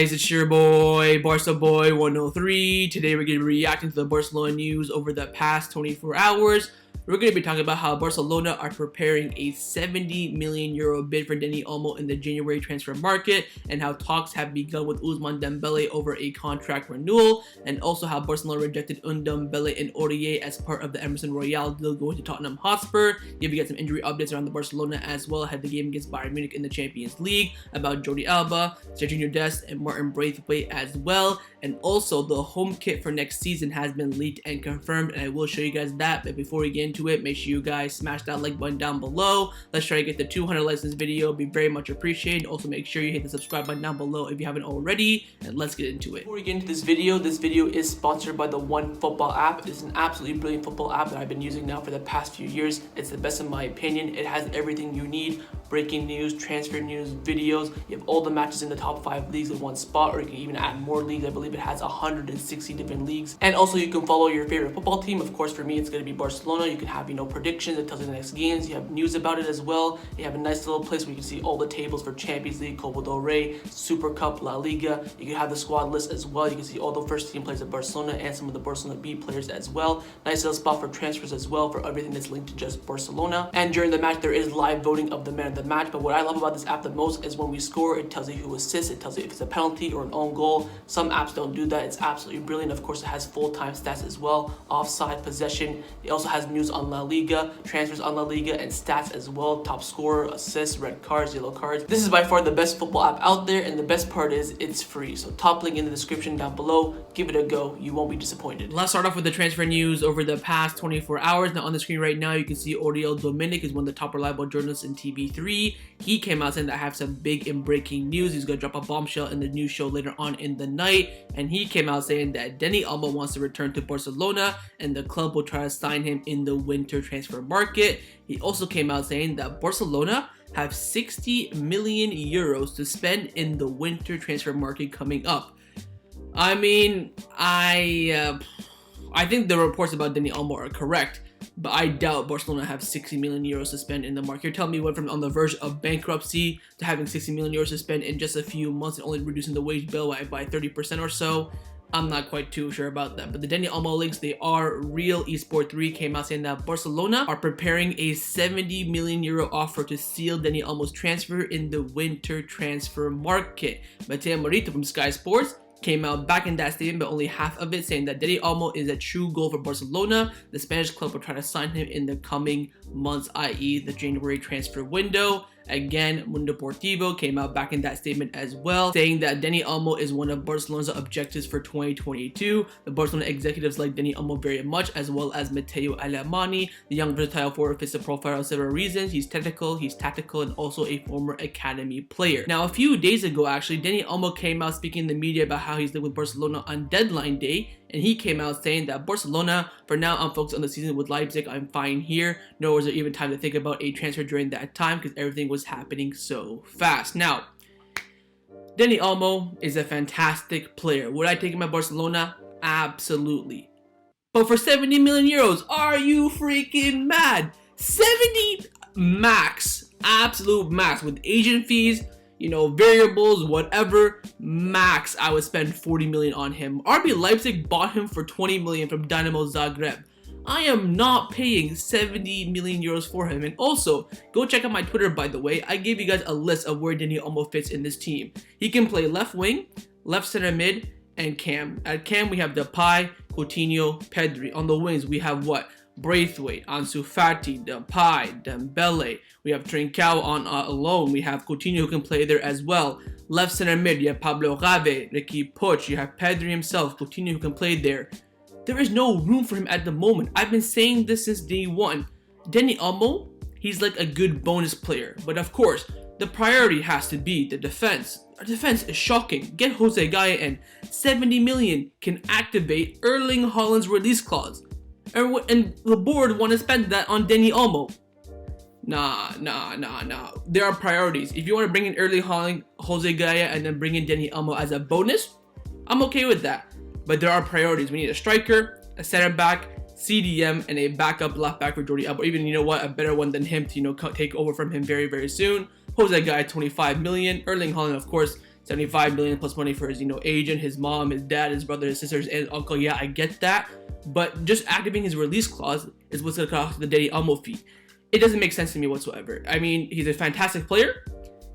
guys, it's your boy, Barca Boy 103. Today we're going to be reacting to the Barcelona news over the past 24 hours. We're going to be talking about how Barcelona are preparing a €70 million bid for Dani Olmo in the January transfer market, and how talks have begun with Ousmane Dembele over a contract renewal, and also how Barcelona rejected Ndombele and Aurier as part of the Emerson Royal deal going to Tottenham Hotspur. Give you guys some injury updates around the Barcelona as well. Had the game against Bayern Munich in the Champions League, about Jordi Alba, Serge Aurier, Dest, and Martin Braithwaite as well. And also the home kit for next season has been leaked and confirmed, and I will show you guys that. But before we get into it, make sure you guys smash that like button down below. Let's try to get to 200 likes in this video. It'd be very much appreciated. Also make sure you hit the subscribe button down below if you haven't already, and let's get into it. Before we get into this video is sponsored by the One Football app. It's an absolutely brilliant football app that I've been using now for the past few years. It's the best in my opinion. It has everything you need: breaking news, transfer news, videos. You have all the matches in the top 5 leagues in one spot, or you can even add more leagues. I believe it has 160 different leagues. And also you can follow your favorite football team. Of course, for me, it's going to be Barcelona. You can have, predictions. It tells you the next games. You have news about it as well. You have a nice little place where you can see all the tables for Champions League, Copa del Rey, Super Cup, La Liga. You can have the squad list as well. You can see all the first team players of Barcelona and some of the Barcelona B players as well. Nice little spot for transfers as well, for everything that's linked to just Barcelona. And during the match, there is live voting of the man of the match. But what I love about this app the most is when we score, it tells you who assists. It tells you if it's a penalty or an own goal. Some apps don't do that. It's absolutely brilliant. Of course, it has full-time stats as well, offside, possession. It also has news on La Liga, transfers on La Liga, and stats as well: top scorer, assists, red cards, yellow cards. This is by far the best football app out there, and the best part is it's free. So top link in the description down below. Give it a go. You won't be disappointed. Let's start off with the transfer news over the past 24 hours. Now on the screen right now, you can see Jordi Alba is one of the top reliable journalists in TV3. He came out saying that I have some big and breaking news. He's going to drop a bombshell in the news show later on in the night. And he came out saying that Dani Olmo wants to return to Barcelona, and the club will try to sign him in the winter transfer market. He also came out saying that Barcelona have €60 million to spend in the winter transfer market coming up. I mean, I think the reports about Dani Olmo are correct, but I doubt Barcelona have €60 million to spend in the market. You're telling me went from on the verge of bankruptcy to having €60 million to spend in just a few months and only reducing the wage bill by 30% or so? I'm not quite too sure about that. But the Dani Olmo links, they are real. Esport3 came out saying that Barcelona are preparing a €70 million offer to seal Dani Olmo's transfer in the winter transfer market. Mateo Morito from Sky Sports came out back in that statement, but only half of it, saying that Dani Olmo is a true goal for Barcelona. The Spanish club will try to sign him in the coming months, i.e. the January transfer window. Again, Mundo Deportivo came out back in that statement as well, saying that Dani Olmo is one of Barcelona's objectives for 2022. The Barcelona executives like Dani Olmo very much, as well as Matteo Alemany. The young versatile forward fits the profile for several reasons. He's technical, he's tactical, and also a former academy player. Now, a few days ago, actually, Dani Olmo came out speaking in the media about how he's living with Barcelona on deadline day. And he came out saying that Barcelona, for now, I'm focused on the season with Leipzig. I'm fine here. Nor was there even time to think about a transfer during that time, because everything was happening so fast. Now, Dani Olmo is a fantastic player. Would I take him at Barcelona? Absolutely. But for €70 million, are you freaking mad? 70 max, absolute max, with agent fees, variables, whatever, max, I would spend 40 million on him. RB Leipzig bought him for 20 million from Dynamo Zagreb. I am not paying 70 million euros for him. And also, go check out my Twitter, by the way. I gave you guys a list of where Dani Olmo fits in this team. He can play left wing, left center mid, and cam. At cam, we have Depay, Coutinho, Pedri. On the wings, we have what? Braithwaite, Ansu Fati, Depay, Dembele. We have Trincao on alone. We have Coutinho who can play there as well. Left center mid, you have Pablo Rave, Ricky Puig. You have Pedri himself, Coutinho who can play there. There is no room for him at the moment. I've been saying this since day one. Dani Olmo, he's like a good bonus player. But of course, the priority has to be the defense. Our defense is shocking. Get Jose Gaya in. 70 million can activate Erling Haaland's release clause. And the board want to spend that on Dani Olmo. Nah. There are priorities. If you want to bring in Erling Haaland, Jose Gaya, and then bring in Dani Olmo as a bonus, I'm okay with that. But there are priorities. We need a striker, a center back, CDM, and a backup left back for Jordi Alba. Even, a better one than him to, take over from him very, very soon. Jose Gaya, 25 million. Erling Haaland, of course, 75 million plus money for his, agent, his mom, his dad, his brother, his sisters, and uncle. Yeah, I get that. But just activating his release clause is what's going to cost the Dani Olmo fee. It doesn't make sense to me whatsoever. I mean, he's a fantastic player.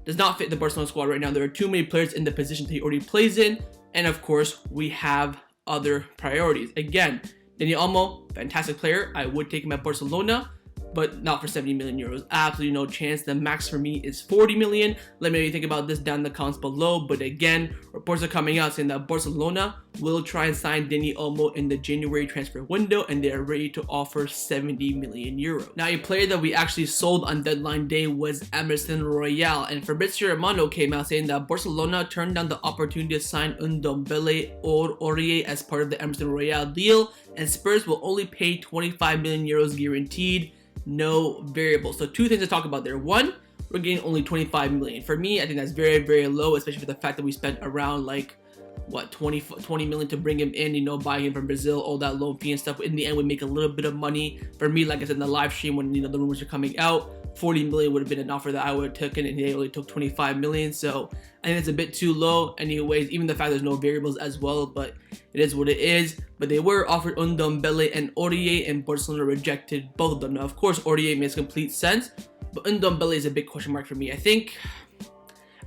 Does not fit the Barcelona squad right now. There are too many players in the position that he already plays in. And of course, we have other priorities. Again, Dani Olmo, fantastic player. I would take him at Barcelona, but not for 70 million euros. Absolutely no chance. The max for me is 40 million. Let me know what you think about this down in the comments below. But again, reports are coming out saying that Barcelona will try and sign Dani Olmo in the January transfer window, and they are ready to offer 70 million euros. Now, a player that we actually sold on deadline day was Emerson Royal, and Fabrizio Romano came out saying that Barcelona turned down the opportunity to sign Ndombele or Aurier as part of the Emerson Royal deal, and Spurs will only pay 25 million euros guaranteed. No variable. So two things to talk about there. One, we're getting only 25 million. For me, I think that's very, very low, especially for the fact that we spent around like what 20 million to bring him in, buying him from Brazil, all that loan fee and stuff. In the end, we make a little bit of money. For me, like I said in the live stream when the rumors are coming out, 40 million would have been an offer that I would have taken, and they only took 25 million. So I think it's a bit too low. Anyways, even the fact there's no variables as well, but it is what it is. But they were offered Ndombele and Aurier, and Barcelona rejected both of them. Now, of course, Aurier makes complete sense, but Ndombele is a big question mark for me. I think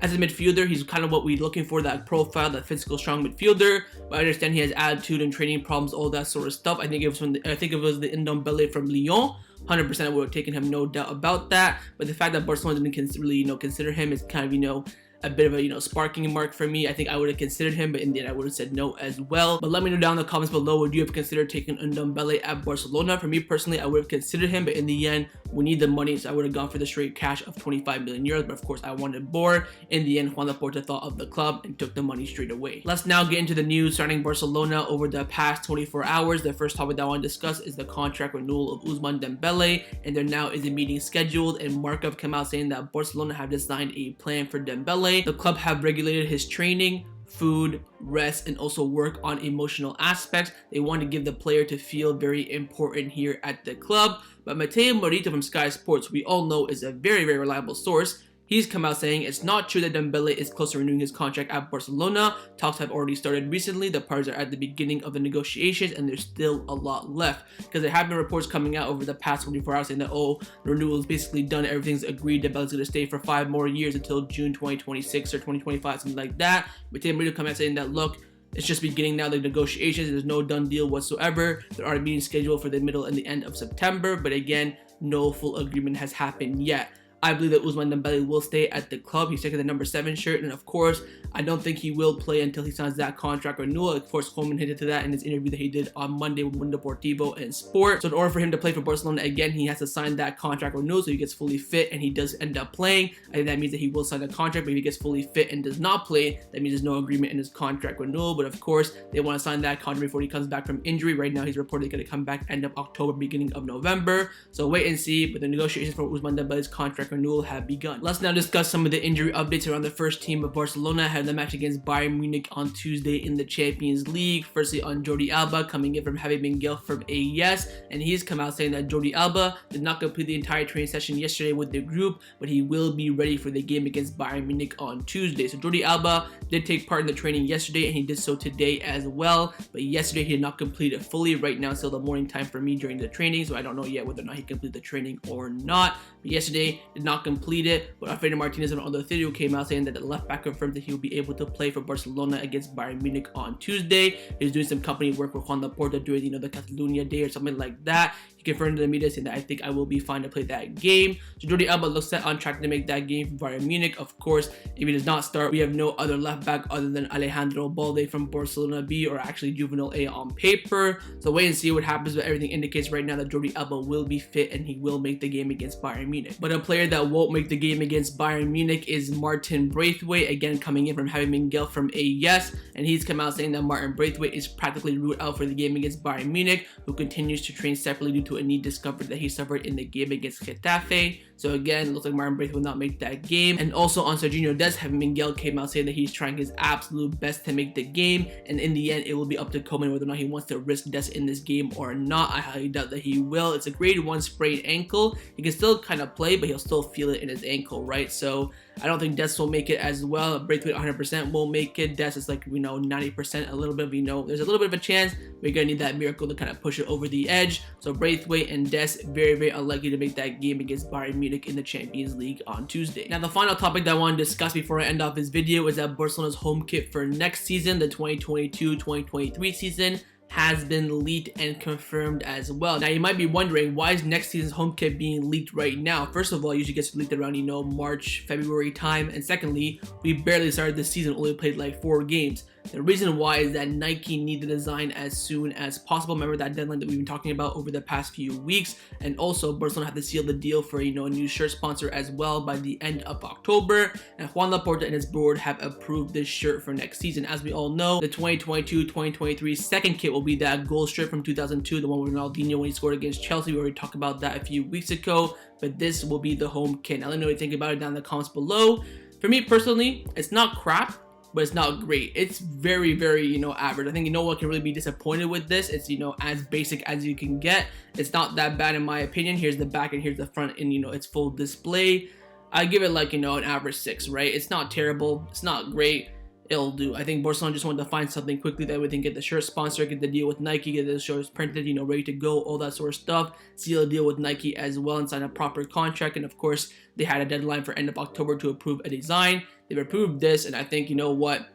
as a midfielder, he's kind of what we're looking for, that profile, that physical, strong midfielder. But I understand he has attitude and training problems, all that sort of stuff. I think it was the Ndombele from Lyon. 100% I would have taken him, no doubt about that. But the fact that Barcelona didn't really, consider him is kind of, a bit of a, sparking mark for me. I think I would have considered him, but in the end I would have said no as well. But let me know down in the comments below, would you have considered taking Ndombele at Barcelona? For me personally, I would have considered him, but in the end, we need the money, so I would have gone for the straight cash of 25 million euros. But of course, I wanted more. In the end, Joan Laporta thought of the club and took the money straight away. Let's now get into the news surrounding Barcelona over the past 24 hours. The first topic that I want to discuss is the contract renewal of Ousmane Dembele, and there now is a meeting scheduled, and Markov came out saying that Barcelona have designed a plan for Dembele. The club have regulated his training, food, rest, and also work on emotional aspects. They want to give the player to feel very important here at the club. But Matteo Morita from Sky Sports, we all know is a very, very reliable source. He's come out saying it's not true that Dembele is close to renewing his contract at Barcelona. Talks have already started recently. The parties are at the beginning of the negotiations, and there's still a lot left. Because there have been reports coming out over the past 24 hours saying that, the renewal is basically done, everything's agreed, Dembele's going to stay for 5 more years until June 2026 or 2025, something like that. But Matteo Morita come out saying that, look, it's just beginning now, the negotiations, there's no done deal whatsoever. There are meetings scheduled for the middle and the end of September, but again, no full agreement has happened yet. I believe that Ousmane Dembele will stay at the club. He's taking the number 7 shirt, and of course, I don't think he will play until he signs that contract renewal. Of course, Coleman hinted to that in his interview that he did on Monday with Mundo Deportivo and Sport. So in order for him to play for Barcelona again, he has to sign that contract renewal so he gets fully fit and he does end up playing. I think that means that he will sign the contract, but if he gets fully fit and does not play, that means there's no agreement in his contract renewal. But of course, they want to sign that contract before he comes back from injury. Right now, he's reportedly going to come back end of October, beginning of November. So wait and see, but the negotiations for Ousmane Dembele's contract renewal have begun. Let's now discuss some of the injury updates around the first team of Barcelona ahead of the match against Bayern Munich on Tuesday in the Champions League. Firstly, on Jordi Alba, coming in from having been guilty from AES, and he's come out saying that Jordi Alba did not complete the entire training session yesterday with the group, but he will be ready for the game against Bayern Munich on Tuesday. So Jordi Alba did take part in the training yesterday, and he did so today as well, but yesterday he did not complete it fully. Right now, it's still the morning time for me during the training, so I don't know yet whether or not he completed the training or not. But yesterday, did not complete it, but Alfredo Martinez on the video came out saying that the left back confirmed that he will be able to play for Barcelona against Bayern Munich on Tuesday. He's doing some company work with Joan Laporta during, the Catalonia day or something like that. He confirmed to the media saying that I think I will be fine to play that game. So Jordi Alba looks set on track to make that game for Bayern Munich. Of course, if he does not start, we have no other left back other than Alejandro Balde from Barcelona B, or actually Juvenile A on paper. So wait and see what happens, but everything indicates right now that Jordi Alba will be fit and he will make the game against Bayern Munich. But a player that won't make the game against Bayern Munich is Martin Braithwaite, again coming in from having been guilty from AES, and he's come out saying that Martin Braithwaite is practically ruled out for the game against Bayern Munich, who continues to train separately due to a knee discomfort that he suffered in the game against Getafe. So again, it looks like Martin Braithwaite will not make that game. And also on Serginho Dest, Heaven Miguel came out saying that he's trying his absolute best to make the game, and in the end, it will be up to Koeman whether or not he wants to risk Dest in this game or not. I highly doubt that he will. It's a grade 1 sprained ankle. He can still kind of play, but he'll still feel it in his ankle, right? So I don't think Dest will make it as well. Braithwaite 100% won't make it. Dest is like, 90%, a little bit of, there's a little bit of a chance. We're going to need that miracle to kind of push it over the edge. So Braithwaite and Dest, very, very unlikely to make that game against Bayern Munich in the Champions League on Tuesday. Now, the final topic that I want to discuss before I end off this video is that Barcelona's home kit for next season, the 2022-2023 season, has been leaked and confirmed as well. Now you might be wondering, why is next season's home kit being leaked right now? First of all, it usually gets leaked around March, February time, and secondly, we barely started this season, only played like 4 games. The reason why is that Nike need the design as soon as possible. Remember that deadline that we've been talking about over the past few weeks. And also, Barcelona have to seal the deal for a new shirt sponsor as well by the end of October. And Joan Laporta and his board have approved this shirt for next season. As we all know, the 2022-2023 second kit will be that goal strip from 2002, the one with Ronaldinho when he scored against Chelsea. We already talked about that a few weeks ago. But this will be the home kit. Now let me know what you think about it down in the comments below. For me personally, it's not crap, but it's not great. It's very, very, average. I think no one can really be disappointed with this. It's, as basic as you can get. It's not that bad in my opinion. Here's the back and here's the front in, its full display. I give it like, an average 6, right? It's not terrible. It's not great. It'll do. I think Barcelona just wanted to find something quickly that we can get the shirt sponsor, get the deal with Nike, get the shirts printed, ready to go, all that sort of stuff. Seal a deal with Nike as well and sign a proper contract. And of course, they had a deadline for end of October to approve a design. They've approved this, and I think, what?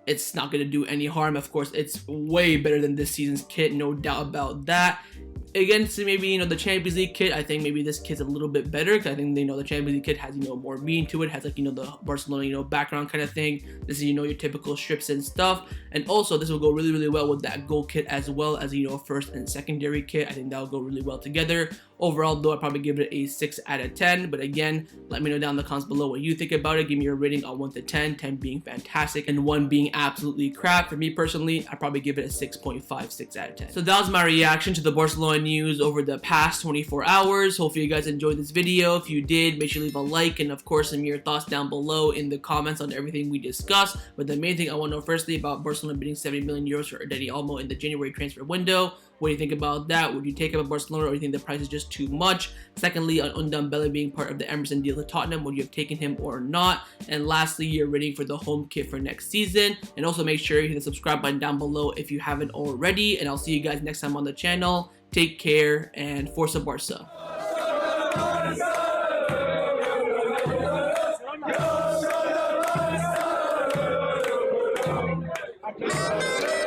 It's not going to do any harm. Of course, it's way better than this season's kit, no doubt about that. Against maybe, the Champions League kit, I think maybe this kit's a little bit better because I think, the Champions League kit has, more meaning to it, has like, the Barcelona, background kind of thing. This is, your typical strips and stuff. And also, this will go really, really well with that goal kit as well as, first and secondary kit. I think that will go really well together. Overall, though, I'd probably give it a 6 out of 10. But again, let me know down in the comments below what you think about it. Give me your rating on 1 to 10, 10 being fantastic and 1 being absolutely crap. For me personally, I'd probably give it a 6.5, 6 out of 10. So that was my reaction to the Barcelona news over the past 24 hours. Hopefully you guys enjoyed this video. If you did, make sure to leave a like and of course some of your thoughts down below in the comments on everything we discussed. But the main thing I want to know firstly about Barcelona bidding 70 million euros for Dani Olmo in the January transfer window. What do you think about that? Would you take him at Barcelona, or do you think the price is just too much? Secondly, on Ndombele being part of the Emerson deal to Tottenham, would you have taken him or not? And lastly, you're rating for the home kit for next season. And also make sure you hit the subscribe button down below if you haven't already. And I'll see you guys next time on the channel. Take care and Forza Barca. Yeah.